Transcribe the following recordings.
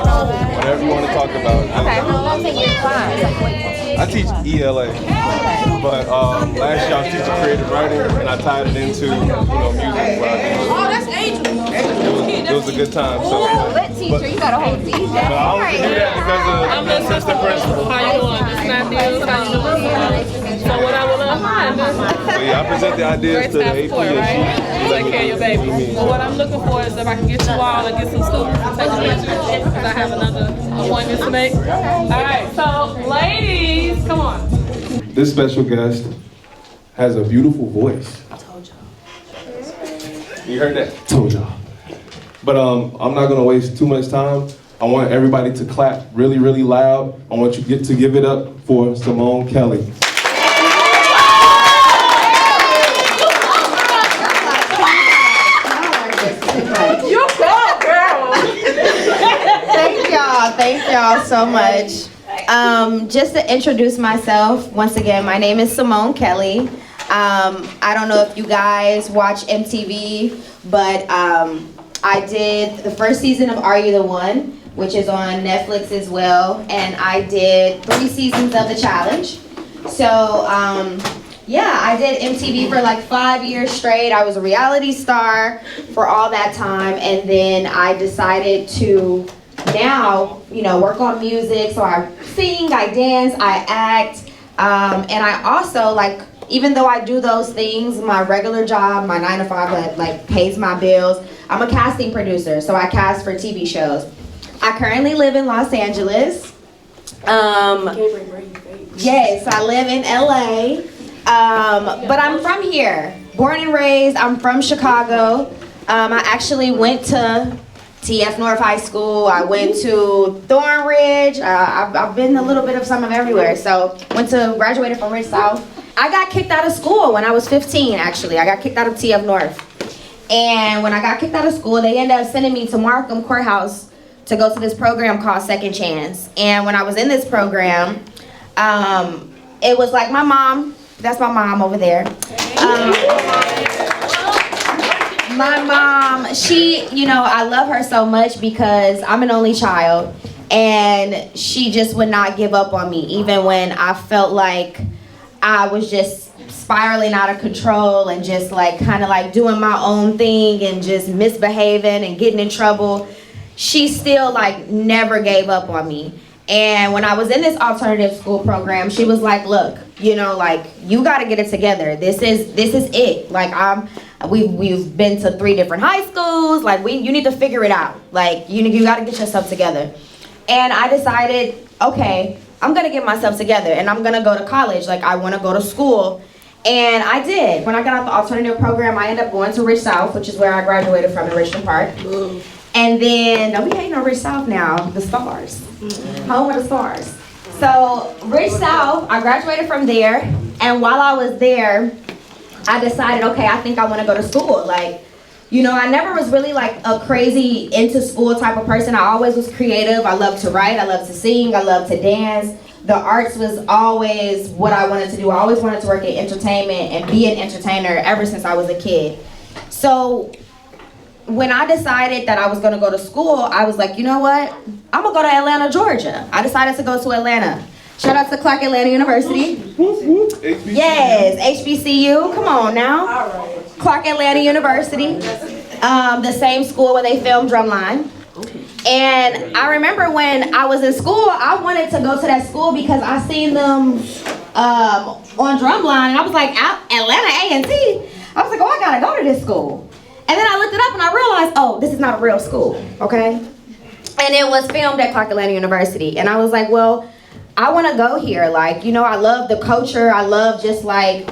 whatever you want to talk about. Okay, how long in your class? I teach ELA, but last year I was teaching creative writing, and I tied it into music. Oh, that's Angel. It was a good time. So, Lit teacher, you got a whole DJ. but I only do that because of I'm the assistant principal. How you doing? This is not deals. How you doing? So what I will find is so yeah, I present the ideas to the AP support, and right? she Take care of your baby. Well, what I'm looking for is if I can get you all and get some students to take pictures because I have another appointment to make. All right, so ladies, come on. This special guest has a beautiful voice. I told y'all. You heard that? Told y'all. But I'm not gonna waste too much time. I want everybody to clap really, really loud. I want you to give it up for Simone Kelly. Thank y'all so much. Just to introduce myself, once again, my name is Simone Kelly. I don't know if you guys watch MTV, but I did the first season of Are You the One, which is on Netflix as well, and I did 3 seasons of The Challenge. So, yeah, I did MTV for like 5 years straight. I was a reality star for all that time, and then I decided to now, work on music. So I sing, I dance, I act, and I also, even though I do those things, my regular job, my 9 to 5 that pays my bills, I'm a casting producer, so I cast for TV shows. I currently live in Los Angeles. Yes, I live in LA, but I'm from here, born and raised. I'm from Chicago. I actually went to TF North High School. I went to Thornridge. I've been a little bit of some of everywhere. So graduated from Rich South. I got kicked out of school when I was 15, actually. I got kicked out of TF North. And when I got kicked out of school, they ended up sending me to Markham Courthouse to go to this program called Second Chance. And when I was in this program, it was like my mom, that's my mom over there. My mom, she, I love her so much because I'm an only child, and she just would not give up on me, even when I felt like I was just spiraling out of control and just kind of doing my own thing and just misbehaving and getting in trouble. She still never gave up on me. And when I was in this alternative school program, she was like, look, you got to get it together. This is it. We've been to 3 different high schools. You need to figure it out. You got to get yourself together. And I decided, okay, I'm going to get myself together and I'm going to go to college. I want to go to school. And I did. When I got out the alternative program, I ended up going to Rich South, which is where I graduated from in Richmond Park. And then, no, we ain't no Rich South now, the Stars. Home of the Stars. So, Rich South, I graduated from there. And while I was there, I decided, okay, I think I want to go to school. I never was really a crazy into school type of person. I always was creative. I loved to write. I loved to sing. I loved to dance. The arts was always what I wanted to do. I always wanted to work in entertainment and be an entertainer ever since I was a kid. So when I decided that I was going to go to school, I was like, you know what? I'm going to go to Atlanta, Georgia. I decided to go to Atlanta. Shout out to Clark Atlanta University. HBCU. Yes, HBCU. Come on now. Clark Atlanta University. The same school where they filmed Drumline. And I remember when I was in school, I wanted to go to that school because I seen them on Drumline, and I was like, Atlanta A&T. I was like, oh, I gotta go to this school. And then I looked it up and I realized, oh, this is not a real school, okay? And it was filmed at Clark Atlanta University. And I was like, well, I wanna go here. I love the culture. I love just I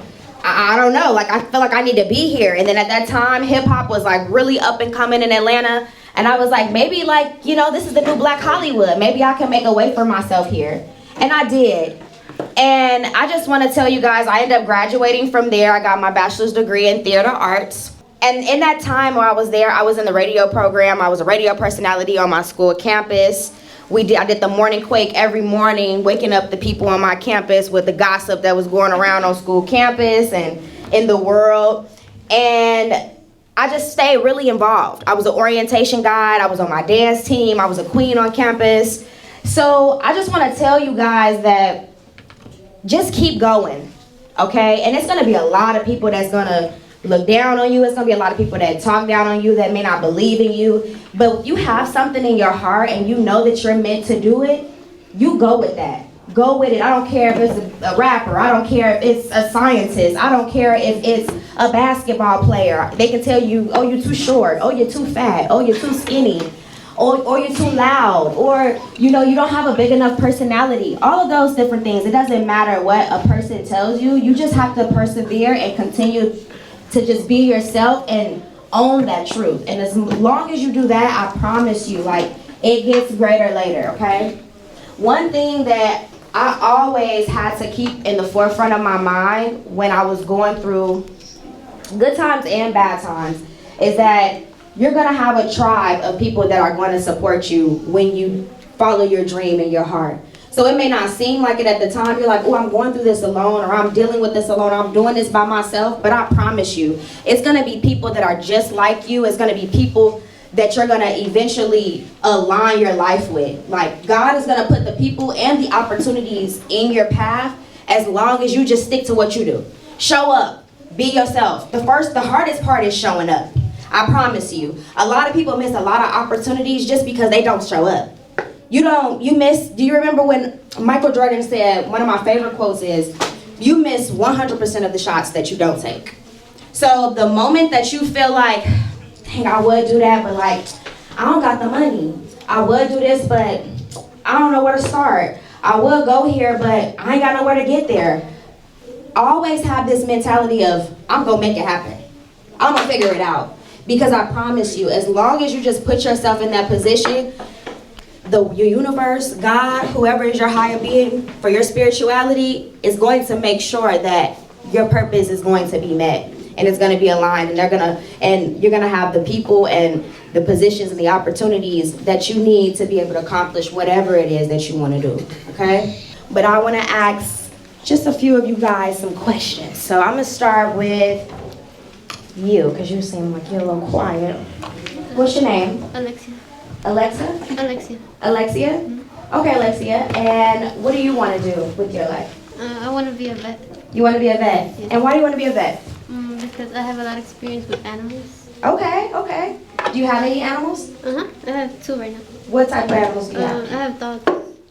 don't know, I feel like I need to be here. And then at that time, hip hop was really up and coming in Atlanta. And I was like, maybe this is the new Black Hollywood. Maybe I can make a way for myself here. And I did. And I just want to tell you guys, I ended up graduating from there. I got my bachelor's degree in theater arts. And in that time while I was there, I was in the radio program. I was a radio personality on my school campus. I did the morning quake every morning, waking up the people on my campus with the gossip that was going around on school campus and in the world. And I just stayed really involved. I was an orientation guide. I was on my dance team. I was a queen on campus. So I just want to tell you guys that just keep going, okay? And it's going to be a lot of people that's going to look down on you. It's going to be a lot of people that talk down on you, that may not believe in you. But if you have something in your heart and you know that you're meant to do it, you go with that. Go with it. I don't care if it's a rapper. I don't care if it's a scientist. I don't care if it's a basketball player. They can tell you, oh, you're too short. Oh, you're too fat. Oh, you're too skinny. Or you're too loud. Or, you know, you don't have a big enough personality. All of those different things. It doesn't matter what a person tells you. You just have to persevere and continue to just be yourself and own that truth. And as long as you do that, I promise you, like, it gets greater later, okay? One thing that I always had to keep in the forefront of my mind when I was going through good times and bad times is that you're going to have a tribe of people that are going to support you when you follow your dream in your heart. So it may not seem like it at the time. You're like, oh, I'm going through this alone, or I'm dealing with this alone, I'm doing this by myself. But I promise you, it's going to be people that are just like you. It's going to be people that you're going to eventually align your life with. Like, God is going to put the people and the opportunities in your path as long as you just stick to what you do. Show up. Be yourself. The hardest part is showing up. I promise you. A lot of people miss a lot of opportunities just because they don't show up. Do you remember when Michael Jordan said, one of my favorite quotes is, you miss 100% of the shots that you don't take. So the moment that you feel like, dang, I would do that, but like, I don't got the money. I would do this, but I don't know where to start. I would go here, but I ain't got nowhere to get there. Always have this mentality of, I'm gonna make it happen. I'm gonna figure it out. Because I promise you, as long as you just put yourself in that position, your universe, God, whoever is your higher being for your spirituality is going to make sure that your purpose is going to be met. And it's going to be aligned, and you're gonna have the people and the positions and the opportunities that you need to be able to accomplish whatever it is that you want to do. Okay? But I want to ask just a few of you guys some questions. So I'm gonna start with you, because you seem like you're a little quiet. What's your name? Alexia. Alexa? Alexia. Alexia? Mm-hmm. Okay, Alexia. And what do you want to do with your life? I want to be a vet. You want to be a vet? Yes. And why do you want to be a vet? Because I have a lot of experience with animals. Okay. Do you have any animals? I have 2 right now. What type of animals do you have? I have dogs.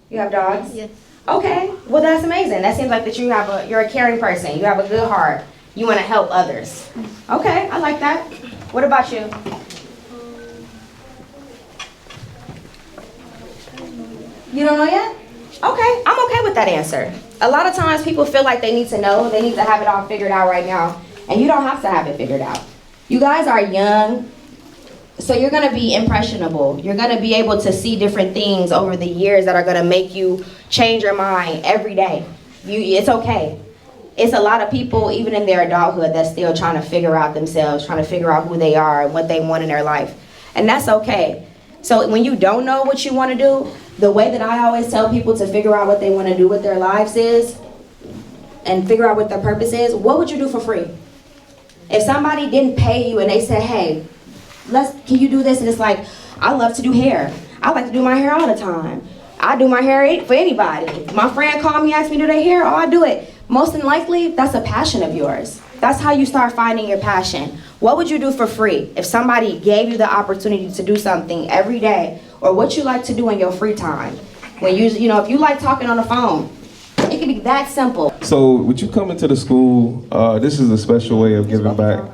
You have dogs? Yes. Okay. Well, that's amazing. That seems like that you're a caring person. You have a good heart. You want to help others. Okay, I like that. What about you? You don't know yet? Okay, I'm okay with that answer. A lot of times people feel like they need to know, they need to have it all figured out right now. And you don't have to have it figured out. You guys are young, so you're gonna be impressionable. You're gonna be able to see different things over the years that are gonna make you change your mind every day. It's okay. It's a lot of people, even in their adulthood, that's still trying to figure out themselves, trying to figure out who they are and what they want in their life. And that's okay. So when you don't know what you want to do, the way that I always tell people to figure out what they want to do with their lives is, and figure out what their purpose is, what would you do for free? If somebody didn't pay you and they said, hey, can you do this? And it's like, I love to do hair. I like to do my hair all the time. I do my hair for anybody. My friend called me, asked me to do their hair, oh, I do it. Most than likely, that's a passion of yours. That's how you start finding your passion. What would you do for free if somebody gave you the opportunity to do something every day, or what you like to do in your free time? When if you like talking on the phone, it can be that simple. So with you coming to the school, this is a special way of giving back.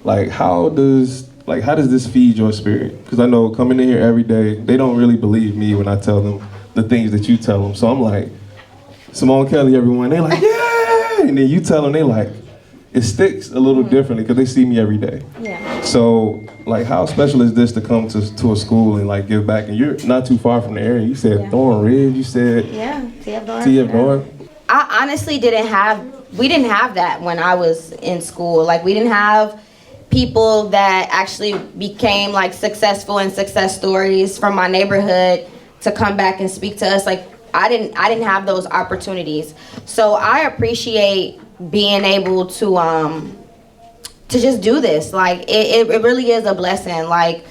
Like, how does this feed your spirit? Because I know coming in here every day, they don't really believe me when I tell them the things that you tell them. So I'm like, Simone Kelly, everyone, they like, yeah! And then you tell them, they like, it sticks a little differently because they see me every day. Yeah. So, like, how special is this to come to a school and like give back? And you're not too far from the area. You said Thorn Ridge. You said TF North. I honestly we didn't have that when I was in school. Like, we didn't have people that actually became like successful and success stories from my neighborhood to come back and speak to us. Like, I didn't have those opportunities. So I appreciate being able to just do this. Like it really is a blessing. Like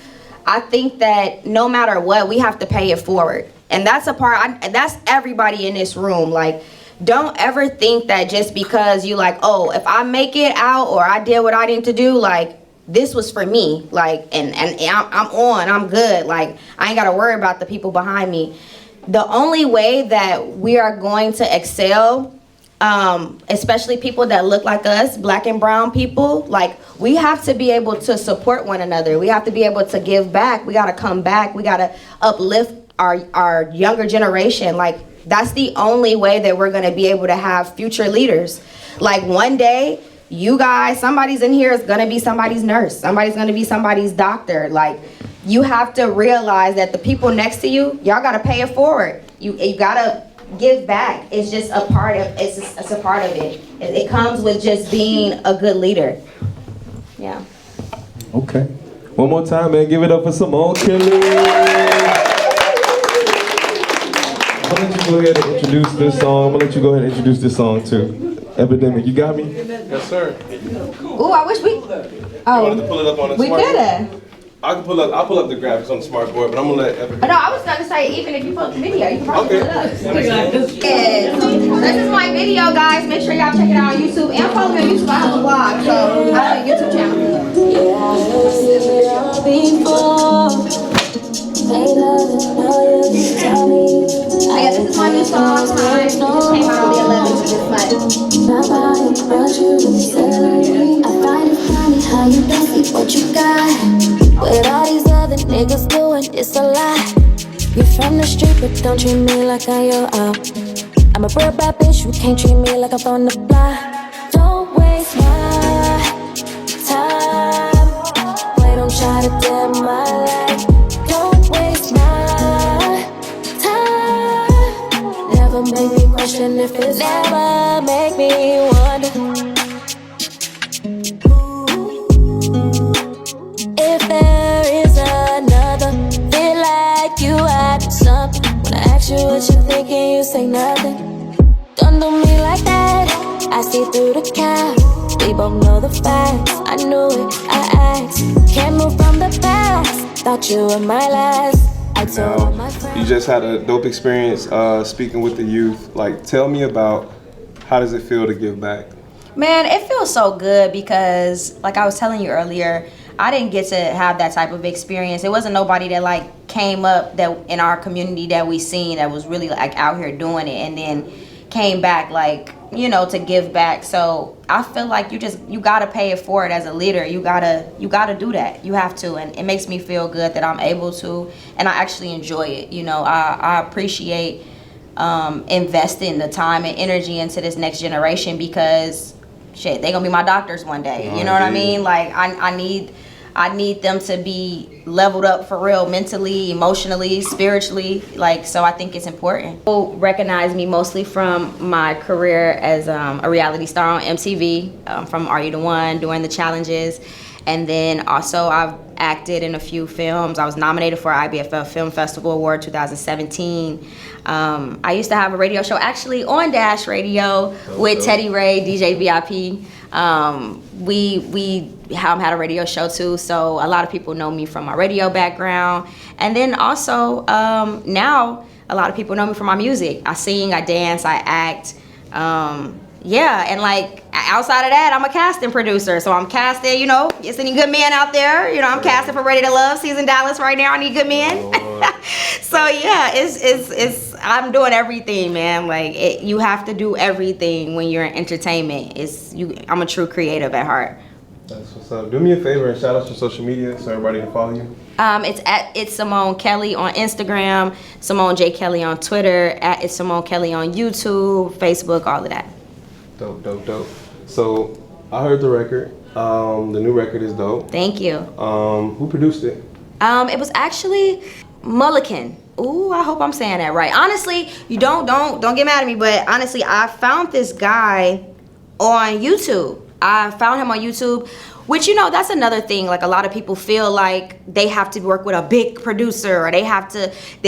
I think that no matter what, we have to pay it forward. And that's a part, that's everybody in this room. Like, don't ever think that just because you like, oh, if I make it out or I did what I need to do, like, this was for me. Like, and I'm good. Like, I ain't got to worry about the people behind me. The only way that we are going to excel, especially people that look like us, black and brown people, like, we have to be able to support one another. We have to be able to give back. We got to come back. We got to uplift our younger generation. Like, that's the only way that we're going to be able to have future leaders. Like, one day, you guys, somebody's in here is going to be somebody's nurse. Somebody's going to be somebody's doctor. Like, you have to realize that the people next to you, y'all got to pay it forward. You got to give back. It's just a part of it's a part of it. It comes with just being a good leader. Yeah. Okay. One more time, man. Give it up for Simone Kelly. I'm gonna let you go ahead and introduce this song. I'm gonna let you go ahead and introduce this song too. Epidemic, you got me? Yes, sir. Ooh, I wish we. You wanted to pull it up on the we smart coulda. board? I'll pull up the graphics on the smart board, but I'm gonna let Epidemic. No, I was gonna say even if you put the video, you can probably Okay. pull it up. Yes. This is my video, guys. Make sure y'all check it out on YouTube and follow me on YouTube. I have a blog, so I have a YouTube channel. Yeah, this is my new song, Time. It just came out on the 11th of this month. I find it funny how you don't see what you got. What all these other niggas doing, it's a lie. You're from the street, but don't treat me like I'm your out. I'm a real bad bitch, you can't treat me like I'm from the block. Don't waste my time. Wait, don't try to dim my light. Don't waste my time. Never make me question if it's never make me wonder. If there is another, feel like you had something. When I ask you what you thinking, you say nothing. Don't do me like that. I see through the cap. We both know the facts. I knew it, I asked. Can't move from the past. Thought you were my last. I told all my friends. You just had a dope experience speaking with the youth. Like, tell me about how does it feel to give back? Man, it feels so good because, like I was telling you earlier, I didn't get to have that type of experience. It wasn't nobody that like came up that in our community that we seen that was really like out here doing it and then came back like, you know, to give back. So I feel like you gotta pay it forward as a leader. You gotta do that. You have to, and it makes me feel good that I'm able to, and I actually enjoy it. You know, I appreciate investing the time and energy into this next generation because shit, they gonna be my doctors one day. You know what I mean? Like I need them to be leveled up for real, mentally, emotionally, spiritually. Like, so I think it's important. People recognize me mostly from my career as a reality star on MTV, from Are You the One, doing the challenges. And then also I've acted in a few films. I was nominated for IBFF Film Festival Award 2017. I used to have a radio show actually on Dash Radio with Teddy Ray, DJ VIP. We had a radio show too, so a lot of people know me from my radio background. And then also now a lot of people know me from my music. I sing, I dance, I act. Yeah, and like outside of that, I'm a casting producer. So I'm casting, you know, it's any good men out there. You know, I'm casting for Ready to Love season Dallas right now. I need good men. So yeah, it's I'm doing everything, man. Like you have to do everything when you're in entertainment. I'm a true creative at heart. That's what's up. Do me a favor and shout out your social media so everybody can follow you. It's Simone Kelly on Instagram, Simone J. Kelly on Twitter, it's Simone Kelly on YouTube, Facebook, all of that. Dope. So I heard the record. The new record is dope. Thank you. Who produced it? It was actually Mulligan. Ooh, I hope I'm saying that right. Honestly, you don't get mad at me, but honestly, I found this guy on YouTube. I found him on YouTube. Which, you know, that's another thing. Like, a lot of people feel like they have to work with a big producer, or they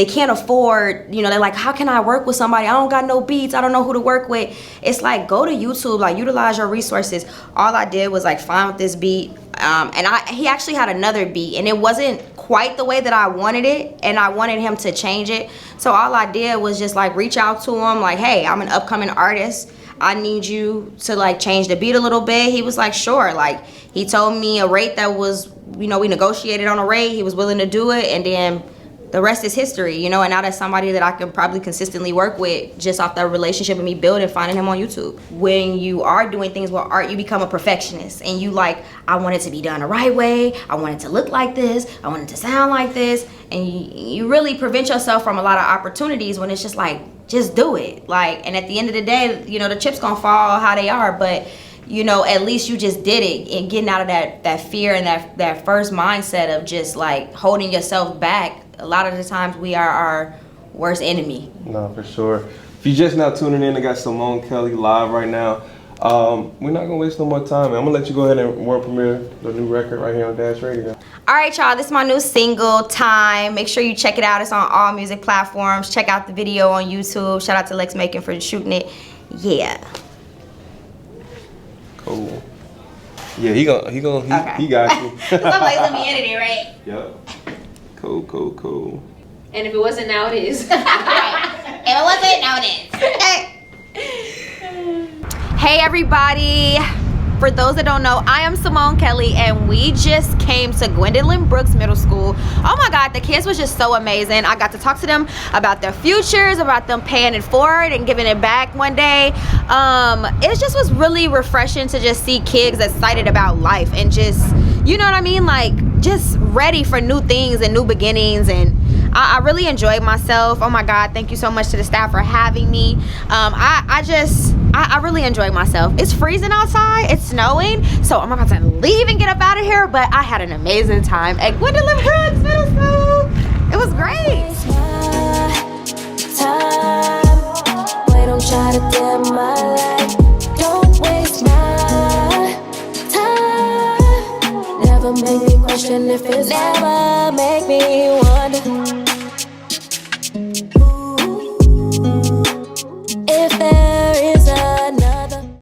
can't afford, you know, they're like, how can I work with somebody? I don't got no beats. I don't know who to work with. It's like, go to YouTube, like, utilize your resources. All I did was like find this beat. He actually had another beat, and it wasn't quite the way that I wanted it, and I wanted him to change it. So all I did was just like reach out to him, like, hey, I'm an upcoming artist. I need you to like change the beat a little bit. He was like, sure. Like, he told me a rate that was, you know, we negotiated on a rate. He was willing to do it, and then the rest is history, you know. And now that's somebody that I can probably consistently work with just off that relationship and me building, finding him on YouTube. When you are doing things with art, you become a perfectionist, and you like, I want it to be done the right way. I want it to look like this. I want it to sound like this. And you really prevent yourself from a lot of opportunities when it's just like, just do it. Like, and at the end of the day, you know, the chips gonna fall how they are, but you know, at least you just did it, and getting out of that fear and that first mindset of just like holding yourself back. A lot of the times we are our worst enemy. No, for sure. If you're just now tuning in, I got Simone Kelly live right now. We're not gonna waste no more time. I'm gonna let you go ahead and world premiere the new record right here on Dash Radio. All right, y'all, this is my new single, Time. Make sure you check it out. It's on all music platforms. Check out the video on YouTube. Shout out to Lex Macon for shooting it. Yeah. Cool. Yeah, he got you. I'm like, let me edit it, right? Yep. Cool. And if it wasn't, now it is. Right. If it wasn't, now it is. Hey, everybody. For those that don't know, I am Simone Kelly, and we just came to Gwendolyn Brooks Middle School. Oh my God, the kids was just so amazing. I got to talk to them about their futures, about them paying it forward and giving it back one day. It just was really refreshing to just see kids excited about life and just, you know what I mean? Like, just ready for new things and new beginnings. And I really enjoyed myself. Oh my God, thank you so much to the staff for having me. I really enjoyed myself. It's freezing outside, it's snowing, so I'm about to leave and get up out of here, but I had an amazing time at Gwendolyn Brooks Middle School. It was great. Wait, don't try to dim my light. Don't waste my time. Never make me question if it's never make me wonder.